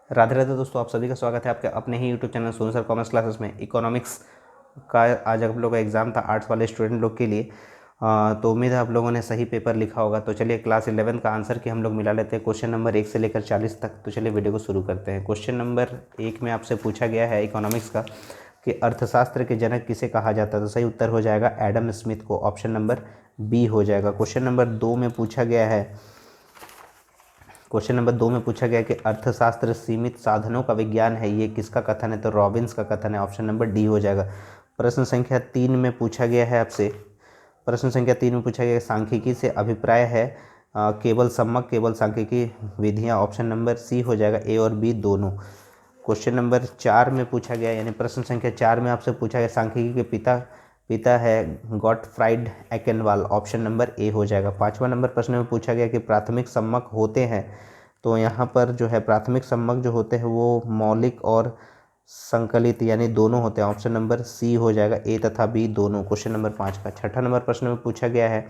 राधे राधे दोस्तों, आप सभी का स्वागत है आपके अपने ही YouTube channel Sonu sir commerce classes में। इकोनॉमिक्स का आज आप लोगों का एग्ज़ाम था आर्ट्स वाले स्टूडेंट लोग के लिए। तो उम्मीद है आप लोगों ने सही पेपर लिखा होगा। तो चलिए क्लास 11 का आंसर की हम लोग मिला लेते हैं, क्वेश्चन नंबर 1 से लेकर 40 तक। तो चलिए वीडियो को शुरू करते हैं। क्वेश्चन नंबर 1 में आपसे पूछा गया है इकोनॉमिक्स का कि अर्थशास्त्र के जनक किसे कहा जाता है। तो सही उत्तर हो जाएगा एडम स्मिथ को, ऑप्शन नंबर बी हो जाएगा। क्वेश्चन नंबर 2 में पूछा गया है कि अर्थशास्त्र सीमित साधनों का विज्ञान है, ये किसका कथन है। तो रॉबिन्स का कथन है, ऑप्शन नंबर डी हो जाएगा। प्रश्न संख्या 3 में पूछा गया है आपसे सांख्यिकी से अभिप्राय है केवल सम्मक केवल सांख्यिकी विधियां, ऑप्शन नंबर सी हो जाएगा, ए और बी दोनों। क्वेश्चन नंबर 4 में पूछा गया, यानी प्रश्न संख्या 4 में आपसे पूछा गया सांख्यिकी के पिता है गॉटफ्राइड एकेनवाल, ऑप्शन नंबर ए हो जाएगा। 5वां नंबर प्रश्न में पूछा गया कि प्राथमिक सम्मक होते हैं। तो यहाँ पर जो है प्राथमिक सम्मक जो होते हैं वो मौलिक और संकलित यानी दोनों होते हैं, ऑप्शन नंबर सी हो जाएगा, ए तथा बी दोनों। क्वेश्चन नंबर 5 का 6ठा नंबर प्रश्न में पूछा गया है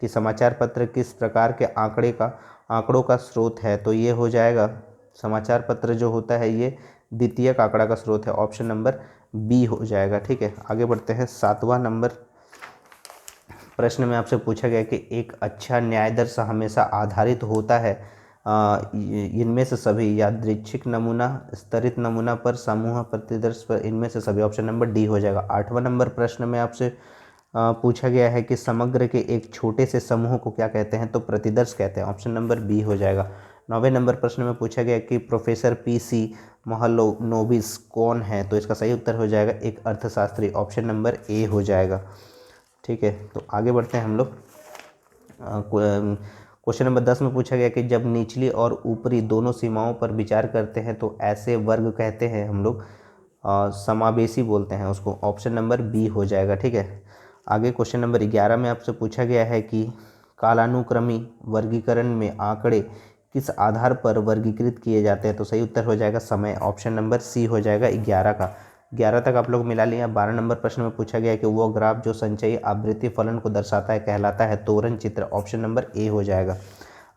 कि समाचार पत्र किस प्रकार के आंकड़ों का स्रोत है। तो ये हो जाएगा, समाचार पत्र जो होता है ये द्वितीयक आंकड़ा का स्रोत है, ऑप्शन नंबर बी हो जाएगा। ठीक है, आगे बढ़ते हैं। 7वां नंबर प्रश्न में आपसे पूछा गया कि एक अच्छा न्याय दर्श हमेशा आधारित होता है इनमें से सभी, यादृच्छिक नमूना, स्तरित नमूना पर, समूह प्रतिदर्श पर, इनमें से सभी, ऑप्शन नंबर डी हो जाएगा। 8वां नंबर प्रश्न में आपसे पूछा गया है कि समग्र के एक छोटे से समूह को क्या कहते हैं। तो प्रतिदर्श कहते हैं, ऑप्शन नंबर बी हो जाएगा। 9वें नंबर प्रश्न में पूछा गया कि प्रोफेसर पी.सी. महलनोबिस कौन है। तो इसका सही उत्तर हो जाएगा एक अर्थशास्त्री, ऑप्शन नंबर ए हो जाएगा। ठीक है, तो आगे बढ़ते हैं हम लोग। क्वेश्चन नंबर 10 में पूछा गया कि जब निचली और ऊपरी दोनों सीमाओं पर विचार करते हैं तो ऐसे वर्ग कहते हैं हम लोग समावेशी बोलते हैं उसको, ऑप्शन नंबर बी हो जाएगा। ठीक है, आगे क्वेश्चन नंबर 11 में आपसे पूछा गया है कि कालानुक्रमी वर्गीकरण में आंकड़े किस आधार पर वर्गीकृत किए जाते हैं। तो सही उत्तर हो जाएगा समय, ऑप्शन नंबर सी हो जाएगा 11 का। 11 तक आप लोग मिला लिया। 12 नंबर प्रश्न में पूछा गया कि वो ग्राफ जो संचयी आवृत्ति फलन को दर्शाता है कहलाता है तोरण चित्र, ऑप्शन नंबर ए हो जाएगा।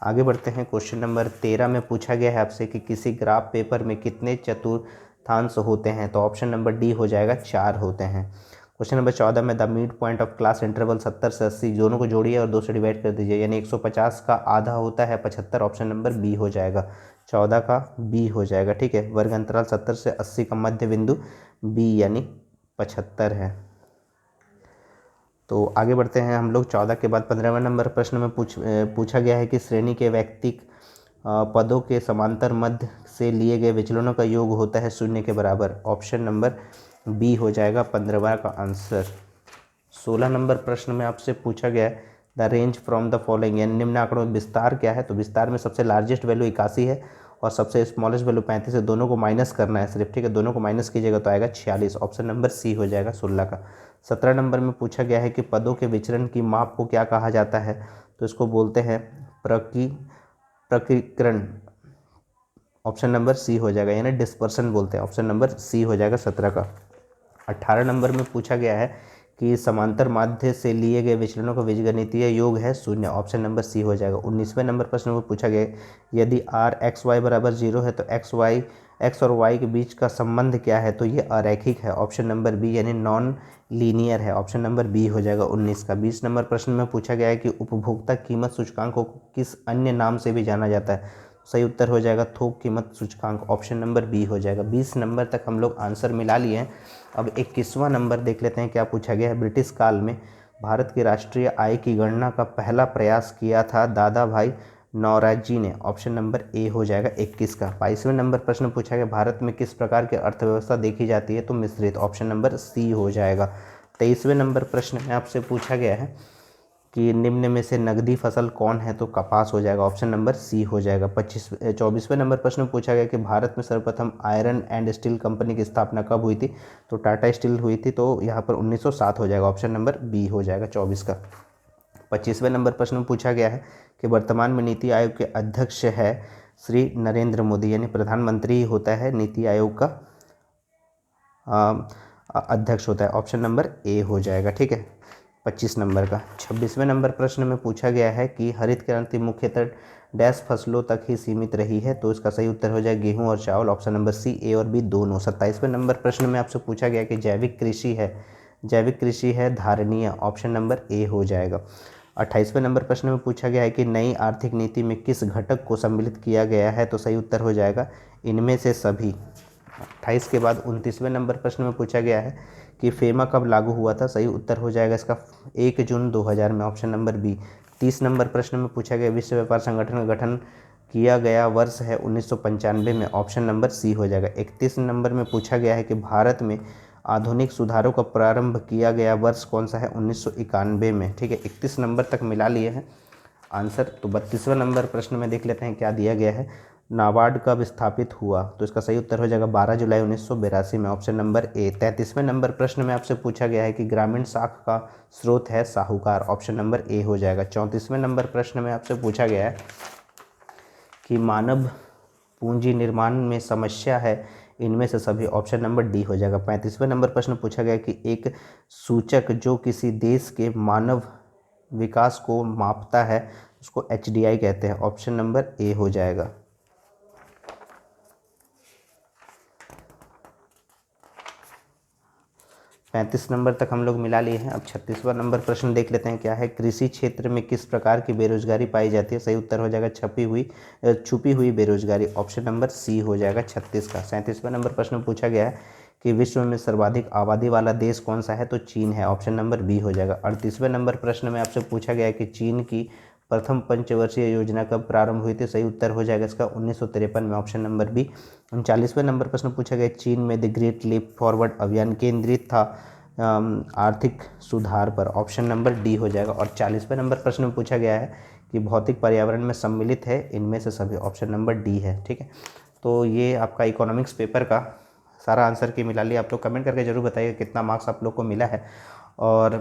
आगे बढ़ते हैं। क्वेश्चन नंबर 13 में पूछा गया है आपसे कि किसी ग्राफ पेपर में कितने चतुर्थांश होते हैं। तो ऑप्शन नंबर डी हो जाएगा, 4 होते हैं। क्वेश्चन नंबर 14 में the mid point of class interval 70 से 80 दोनों को जोड़िए और 2 से डिवाइड कर दीजिए, यानी 150 का आधा होता है 75, ऑप्शन नंबर बी हो जाएगा। 14 का बी हो जाएगा। ठीक है, वर्ग अंतराल 70 से 80 का मध्य बिंदु बी यानी 75 है। तो आगे बढ़ते हैं हम लोग। 14 के बाद 15वें नंबर प्रश्न में पूछा गया है कि श्रेणी के वैयक्तिक पदों के समांतर मध्य से लिए गए विचलनों का योग होता है 0 के बराबर, ऑप्शन नंबर बी हो जाएगा 15वां का आंसर। 16 नंबर प्रश्न में आपसे पूछा गया है the range from the following, यानी निम्न आंकड़ों में विस्तार क्या है। तो विस्तार में सबसे लार्जेस्ट वैल्यू 81 है और सबसे स्मॉलेस्ट वैल्यू 35 है, दोनों को माइनस करना है सिर्फ। ठीक है, दोनों को माइनस कीजिएगा तो आएगा 46, ऑप्शन नंबर सी हो जाएगा 16 का। 17 नंबर में पूछा गया है कि पदों के विचरण की माप को क्या कहा जाता है। तो इसको बोलते हैं प्रकीर्णन, ऑप्शन नंबर सी हो जाएगा, यानी डिस्पर्सन बोलते हैं, ऑप्शन नंबर सी हो जाएगा 17 का। 18 नंबर में पूछा गया है कि समांतर माध्य से लिए गए विचलनों का बीजगणितीय योग है 0, ऑप्शन नंबर सी हो जाएगा। 19वें नंबर प्रश्न में पूछा गया यदि आर एक्स वाई बराबर 0 है तो एक्स और वाई के बीच का संबंध क्या है। तो ये अरैखिक है, ऑप्शन नंबर बी यानी नॉन लीनियर है, ऑप्शन नंबर बी हो जाएगा 19 का। 20 नंबर प्रश्न में पूछा गया है कि उपभोक्ता कीमत सूचकांक को किस अन्य नाम से भी जाना जाता है। सही उत्तर हो जाएगा थोक कीमत सूचकांक, ऑप्शन नंबर बी हो जाएगा। 20 नंबर तक हम लोग आंसर मिला लिए हैं। अब 21वां नंबर देख लेते हैं क्या पूछा गया है। ब्रिटिश काल में भारत की राष्ट्रीय आय की गणना का पहला प्रयास किया था दादा भाई नौरोजी ने, ऑप्शन नंबर ए हो जाएगा 21 का। 22वें नंबर प्रश्न पूछा गया भारत में किस प्रकार की अर्थव्यवस्था देखी जाती है। तो मिश्रित, ऑप्शन नंबर सी हो जाएगा। 23वें नंबर प्रश्न में आपसे पूछा गया है कि निम्न में से नकदी फसल कौन है। तो कपास हो जाएगा, ऑप्शन नंबर सी हो जाएगा। 24वें नंबर प्रश्न में पूछा गया कि भारत में सर्वप्रथम आयरन एंड स्टील कंपनी की स्थापना कब हुई थी। तो टाटा स्टील हुई थी, तो यहाँ पर 1907 हो जाएगा, ऑप्शन नंबर बी हो जाएगा 24 का। 25वें नंबर प्रश्न में पूछा गया है कि वर्तमान में नीति आयोग के अध्यक्ष है श्री नरेंद्र मोदी, यानी प्रधानमंत्री होता है नीति आयोग का अध्यक्ष होता है, ऑप्शन नंबर ए हो जाएगा। ठीक है, 25 नंबर का। 26वें नंबर प्रश्न में पूछा गया है कि हरित क्रांति मुख्यतः डैश फसलों तक ही सीमित रही है, तो इसका सही उत्तर हो जाए गेहूं और चावल, ऑप्शन नंबर सी, ए और बी दोनों। 27वें नंबर प्रश्न में आपसे पूछा गया कि जैविक कृषि है धारणीय, ऑप्शन नंबर ए हो जाएगा। 28वें नंबर प्रश्न में पूछा गया है कि नई आर्थिक नीति में किस घटक को सम्मिलित किया गया है, तो सही उत्तर हो जाएगा इनमें से सभी। 28 के बाद 29वें नंबर प्रश्न में पूछा गया है कि फेमा कब लागू हुआ था, सही उत्तर हो जाएगा इसका 1 जून 2000 में, ऑप्शन नंबर बी। 30 नंबर प्रश्न में पूछा गया विश्व व्यापार संगठन का गठन किया गया वर्ष है 1995 में, ऑप्शन नंबर सी हो जाएगा। 31 नंबर में पूछा गया है कि भारत में आधुनिक सुधारों का प्रारंभ किया गया वर्ष कौन सा है, 1991 में। ठीक है, 31 नंबर तक मिला लिए हैं आंसर। तो 32वें नंबर प्रश्न में देख लेते हैं क्या दिया गया है। नाबार्ड कब स्थापित हुआ, तो इसका सही उत्तर हो जाएगा 12 जुलाई 1982 में, ऑप्शन नंबर ए। 33वें नंबर प्रश्न में आपसे पूछा गया है कि ग्रामीण साख का स्रोत है साहूकार, ऑप्शन नंबर ए हो जाएगा। 34वें नंबर प्रश्न में आपसे पूछा गया है कि मानव पूंजी निर्माण में समस्या है इनमें से सभी, ऑप्शन नंबर डी हो जाएगा। 35वें नंबर प्रश्न पूछा गया कि एक सूचक जो किसी देश के मानव विकास को मापता है उसको HDI कहते हैं, ऑप्शन नंबर ए हो जाएगा। 35 नंबर तक हम लोग मिला लिए हैं। अब 36वां नंबर प्रश्न देख लेते हैं क्या है। कृषि क्षेत्र में किस प्रकार की बेरोजगारी पाई जाती है, सही उत्तर हो जाएगा छुपी हुई बेरोजगारी, ऑप्शन नंबर सी हो जाएगा 36 का। 37वां नंबर प्रश्न पूछा गया है कि विश्व में सर्वाधिक आबादी वाला देश कौन सा है, तो चीन है, ऑप्शन नंबर बी हो जाएगा। 38वें नंबर प्रश्न में आपसे पूछा गया है कि चीन की प्रथम पंचवर्षीय योजना कब प्रारंभ हुई थी, सही उत्तर हो जाएगा इसका 1953 में, ऑप्शन नंबर बी। 39वें नंबर प्रश्न पूछा गया चीन में द ग्रेट लीप फॉरवर्ड अभियान केंद्रित था आर्थिक सुधार पर, ऑप्शन नंबर डी हो जाएगा। और 40वें नंबर प्रश्न में पूछा गया है कि भौतिक पर्यावरण में सम्मिलित है इनमें से सभी, ऑप्शन नंबर डी है। ठीक है, तो ये आपका इकोनॉमिक्स पेपर का सारा आंसर की मिला लिया। आप लोग कमेंट करके जरूर बताइएगा कितना मार्क्स आप लोग को मिला है। और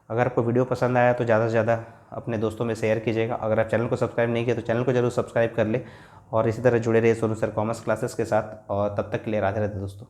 अगर आपको वीडियो पसंद आया तो ज़्यादा से ज़्यादा अपने दोस्तों में शेयर कीजिएगा। अगर आप चैनल को सब्सक्राइब नहीं किया तो चैनल को जरूर सब्सक्राइब कर ले और इसी तरह जुड़े रहिए सोनू सर कॉमर्स क्लासेस के साथ। और तब तक के लिए राधे राधे दोस्तों।